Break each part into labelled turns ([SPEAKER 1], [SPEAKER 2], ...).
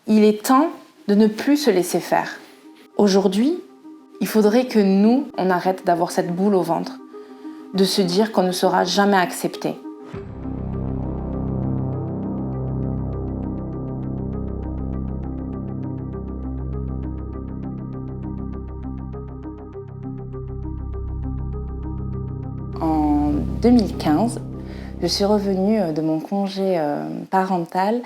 [SPEAKER 1] Il est temps de ne plus se laisser faire. Aujourd'hui, il faudrait que nous, on arrête d'avoir cette boule au ventre, de se dire qu'on ne sera jamais accepté. En 2015, je suis revenue de mon congé parental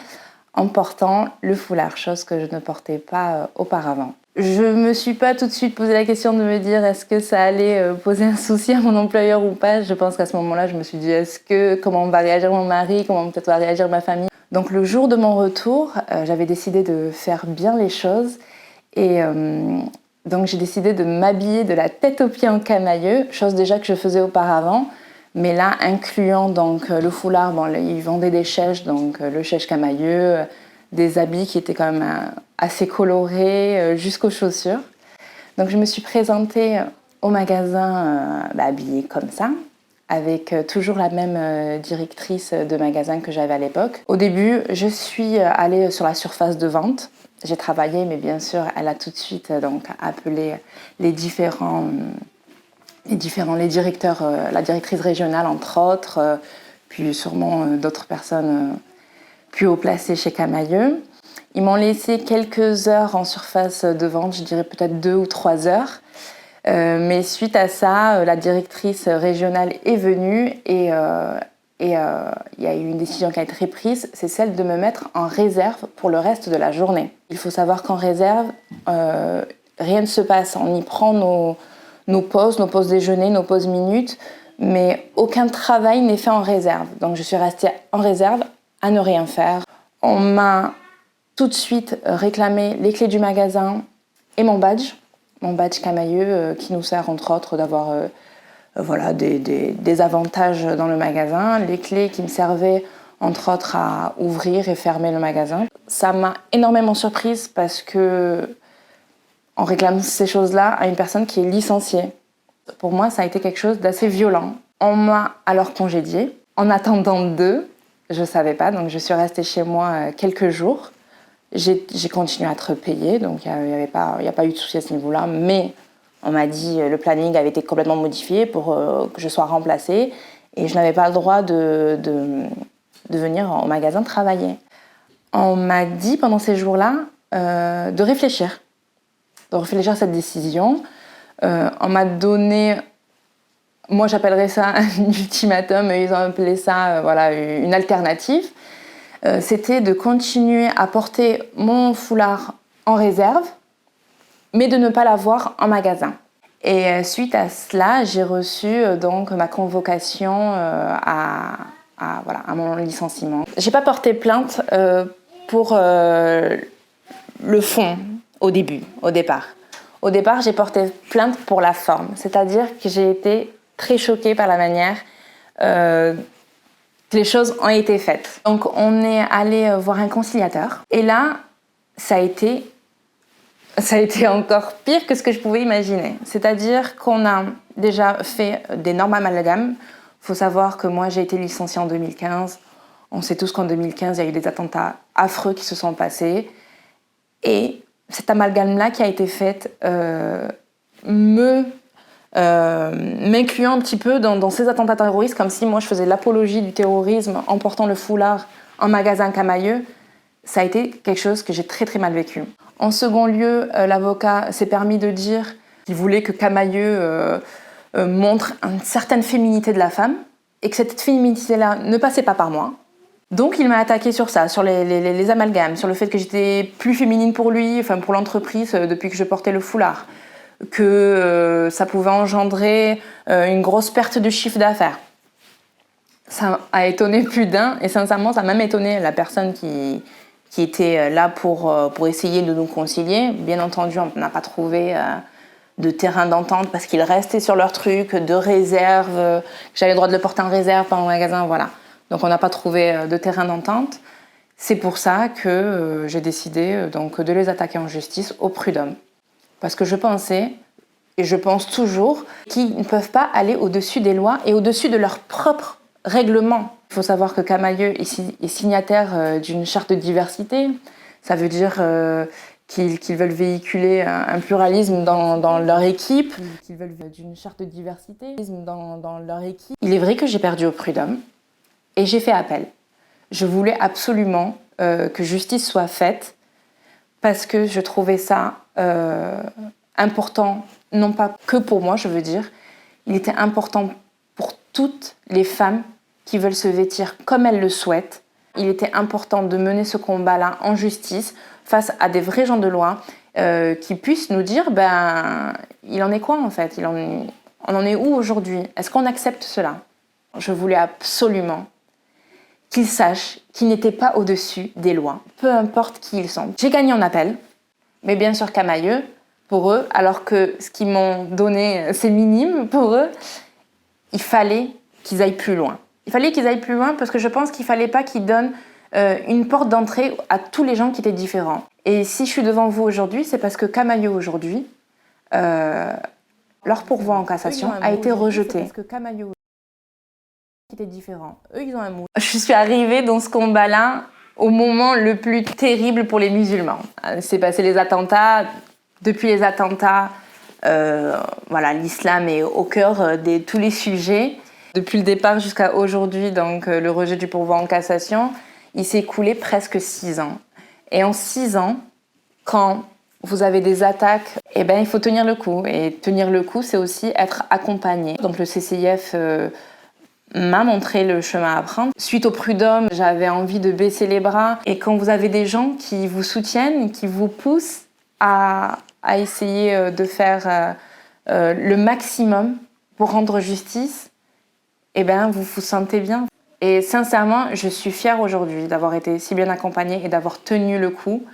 [SPEAKER 1] en portant le foulard, chose que je ne portais pas auparavant. Je ne me suis pas tout de suite posé la question de me dire est-ce que ça allait poser un souci à mon employeur ou pas. Je pense qu'à ce moment-là, je me suis dit comment va réagir mon mari, comment peut-être va réagir ma famille. Donc le jour de mon retour, j'avais décidé de faire bien les choses et donc j'ai décidé de m'habiller de la tête aux pieds en camailleux, chose déjà que je faisais auparavant. Mais là, incluant donc le foulard, ils vendaient des chèches, donc le chèche camailleux, des habits qui étaient quand même assez colorés jusqu'aux chaussures. Donc je me suis présentée au magasin habillée comme ça, avec toujours la même directrice de magasin que j'avais à l'époque. Au début, je suis allée sur la surface de vente. J'ai travaillé, mais bien sûr, elle a tout de suite donc appelé les directeurs, la directrice régionale entre autres, puis sûrement d'autres personnes plus haut placées chez Camailleux. Ils m'ont laissé quelques heures en surface de vente, je dirais peut-être 2 ou 3 heures. Mais suite à ça, la directrice régionale est venue et il y a eu une décision qui a été prise, c'est celle de me mettre en réserve pour le reste de la journée. Il faut savoir qu'en réserve, rien ne se passe. On y prend nos pauses déjeuner, nos pauses minutes, mais aucun travail n'est fait en réserve. Donc je suis restée en réserve à ne rien faire. On m'a tout de suite réclamé les clés du magasin et mon badge Camailleux qui nous sert entre autres d'avoir des avantages dans le magasin, les clés qui me servaient entre autres à ouvrir et fermer le magasin. Ça m'a énormément surprise parce que on réclame ces choses-là à une personne qui est licenciée. Pour moi, ça a été quelque chose d'assez violent. On m'a alors congédiée. En attendant d'eux, je ne savais pas, donc je suis restée chez moi quelques jours. J'ai continué à être payée, donc il n'y a pas eu de souci à ce niveau-là, mais on m'a dit que le planning avait été complètement modifié pour que je sois remplacée et je n'avais pas le droit de venir au magasin travailler. On m'a dit pendant ces jours-là de réfléchir à cette décision. On m'a donné, moi j'appellerais ça un ultimatum, ils ont appelé ça une alternative. C'était de continuer à porter mon foulard en réserve, mais de ne pas l'avoir en magasin. Et suite à cela, j'ai reçu donc ma convocation à mon licenciement. J'ai pas porté plainte pour le fond au départ. Au départ, j'ai porté plainte pour la forme, c'est-à-dire que j'ai été très choquée par la manière que les choses ont été faites. Donc on est allé voir un conciliateur et là, ça a été encore pire que ce que je pouvais imaginer. C'est-à-dire qu'on a déjà fait d'énormes amalgames. Il faut savoir que moi, j'ai été licenciée en 2015. On sait tous qu'en 2015, il y a eu des attentats affreux qui se sont passés. Et cet amalgame-là qui a été fait m'incluant un petit peu dans ces attentats terroristes, comme si moi, je faisais l'apologie du terrorisme en portant le foulard en magasin Camailleux. Ça a été quelque chose que j'ai très très mal vécu. En second lieu, l'avocat s'est permis de dire qu'il voulait que Camailleux montre une certaine féminité de la femme et que cette féminité-là ne passait pas par moi. Donc il m'a attaqué sur ça, sur les amalgames, sur le fait que j'étais plus féminine pour lui, enfin pour l'entreprise depuis que je portais le foulard, que ça pouvait engendrer une grosse perte de chiffre d'affaires. Ça a étonné plus d'un et sincèrement ça m'a même étonné la personne qui était là pour essayer de nous concilier. Bien entendu, on n'a pas trouvé de terrain d'entente parce qu'ils restaient sur leur truc, de réserve, que j'avais le droit de le porter en réserve par mon magasin, voilà. Donc on n'a pas trouvé de terrain d'entente. C'est pour ça que j'ai décidé donc, de les attaquer en justice au prud'homme. Parce que je pensais, et je pense toujours, qu'ils ne peuvent pas aller au-dessus des lois et au-dessus de leurs propres règlements. Il faut savoir que Camailleux est signataire d'une charte de diversité. Ça veut dire qu'ils veulent véhiculer un pluralisme dans leur équipe, qu'ils veulent d'une charte de diversité dans leur équipe. Il est vrai que j'ai perdu au prud'homme et j'ai fait appel. Je voulais absolument que justice soit faite parce que je trouvais ça important, non pas que pour moi, je veux dire, il était important pour toutes les femmes qui veulent se vêtir comme elles le souhaitent. Il était important de mener ce combat-là en justice face à des vrais gens de loi qui puissent nous dire il en est quoi en fait, on en est où aujourd'hui? Est-ce qu'on accepte cela? Je voulais absolument qu'ils sachent qu'ils n'étaient pas au-dessus des lois, peu importe qui ils sont. J'ai gagné en appel, mais bien sûr Camaïeu, pour eux, alors que ce qu'ils m'ont donné, c'est minime pour eux, il fallait qu'ils aillent plus loin. Il fallait qu'ils aillent plus loin parce que je pense qu'il ne fallait pas qu'ils donnent une porte d'entrée à tous les gens qui étaient différents. Et si je suis devant vous aujourd'hui, c'est parce que Camaïeu aujourd'hui, leur pourvoi en cassation a été rejeté. Parce que Camaïeu était différent. Eux, ils ont un mot. Je suis arrivée dans ce combat-là au moment le plus terrible pour les musulmans. C'est passé les attentats. Depuis les attentats, l'islam est au cœur de tous les sujets. Depuis le départ jusqu'à aujourd'hui, donc le rejet du pourvoi en cassation, il s'est écoulé presque 6 ans. Et en 6 ans, quand vous avez des attaques, il faut tenir le coup. Et tenir le coup, c'est aussi être accompagné. Donc le CCIF m'a montré le chemin à prendre. Suite au prud'homme, j'avais envie de baisser les bras. Et quand vous avez des gens qui vous soutiennent, qui vous poussent à essayer de faire le maximum pour rendre justice, vous vous sentez bien. Et sincèrement, je suis fière aujourd'hui d'avoir été si bien accompagnée et d'avoir tenu le coup.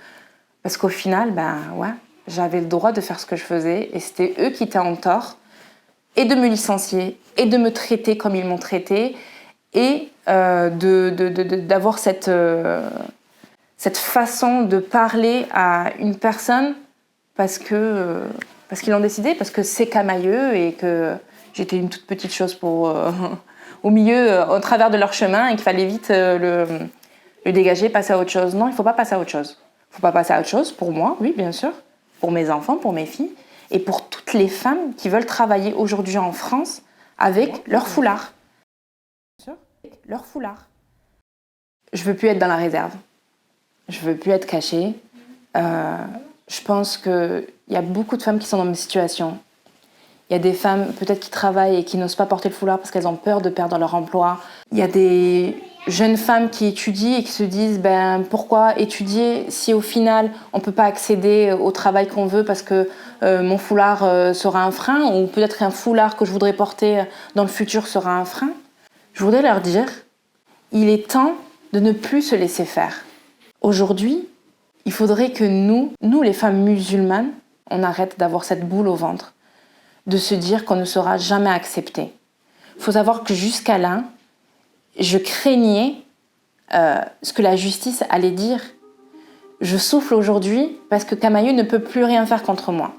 [SPEAKER 1] Parce qu'au final, j'avais le droit de faire ce que je faisais et c'était eux qui étaient en tort. Et de me licencier, et de me traiter comme ils m'ont traité, et d'avoir cette façon de parler à une personne parce qu'ils l'ont décidé, parce que c'est Camaïeu et que j'étais une toute petite chose au milieu, au travers de leur chemin, et qu'il fallait vite le dégager, passer à autre chose. Non, il ne faut pas passer à autre chose. Il ne faut pas passer à autre chose pour moi, oui, bien sûr, pour mes enfants, pour mes filles, et pour toutes les femmes qui veulent travailler aujourd'hui en France avec leur foulard. Leur foulard. Je veux plus être dans la réserve. Je veux plus être cachée. Je pense qu'il y a beaucoup de femmes qui sont dans mes situations. Il y a des femmes peut-être qui travaillent et qui n'osent pas porter le foulard parce qu'elles ont peur de perdre leur emploi. Il y a des jeunes femmes qui étudient et qui se disent pourquoi étudier si au final on ne peut pas accéder au travail qu'on veut parce que mon foulard sera un frein, ou peut-être un foulard que je voudrais porter dans le futur sera un frein. Je voudrais leur dire, il est temps de ne plus se laisser faire. Aujourd'hui, il faudrait que nous les femmes musulmanes, on arrête d'avoir cette boule au ventre, de se dire qu'on ne sera jamais accepté. Il faut savoir que jusqu'à là, je craignais ce que la justice allait dire. Je souffle aujourd'hui parce que Camaïeu ne peut plus rien faire contre moi.